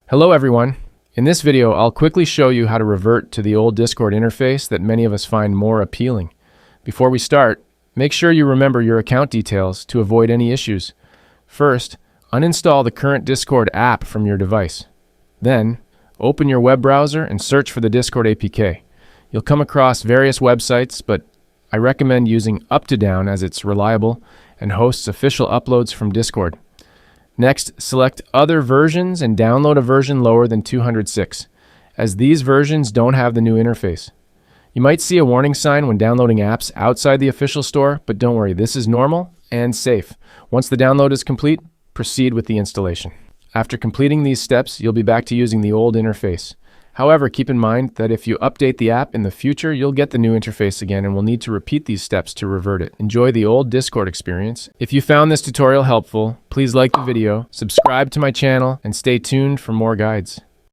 Hello everyone. In this video, I'll quickly show you how to revert to the old Discord interface that many of us find more appealing. Before we start, make sure you remember your account details to avoid any issues. First, uninstall the current Discord app from your device. Then, open your web browser and search for the Discord APK. You'll come across various websites, but I recommend using Up2Down as it's reliable and hosts official uploads from Discord. Next, select Other Versions and download a version lower than 206, as these versions don't have the new interface. You might see a warning sign when downloading apps outside the official store, but don't worry, this is normal and safe. Once the download is complete, proceed with the installation. After completing these steps, you'll be back to using the old interface. However, keep in mind that if you update the app in the future, you'll get the new interface again and will need to repeat these steps to revert it. Enjoy the old Discord experience. If you found this tutorial helpful, please like the video, subscribe to my channel, and stay tuned for more guides.